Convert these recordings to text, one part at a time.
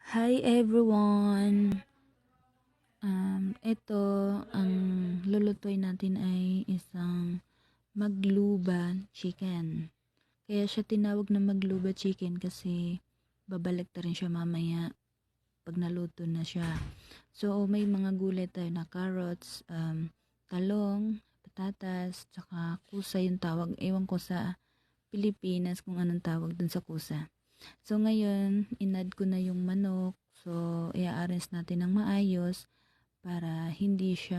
Hi everyone! Ito, ang lulutuin natin ay isang magluba chicken. Kaya siya tinawag na magluba chicken kasi babalik na rin siya mamaya pag naluto na siya. So, may mga gulay tayo na carrots, talong, patatas, tsaka kusa yung tawag. Ewan ko sa Pilipinas kung anong tawag dun sa kusa. So, ngayon, inad ko na yung manok. So, i-arrange natin ng maayos para hindi siya,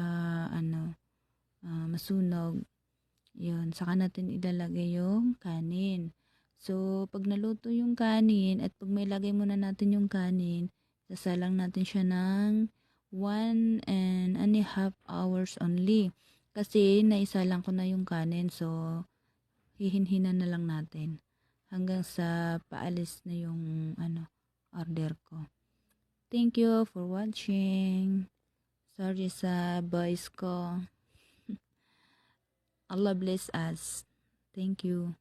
masunog. Yun, saka natin ilalagay yung kanin. So, pag naluto yung kanin at pag may lagay muna natin yung kanin, sasalang natin siya ng 1.5 hours only. Kasi naisalang ko na yung kanin. So, hihinhinan na lang natin hanggang sa paalis na yung order ko. Thank you for watching. Sorry sa voice ko. Allah bless us. Thank you.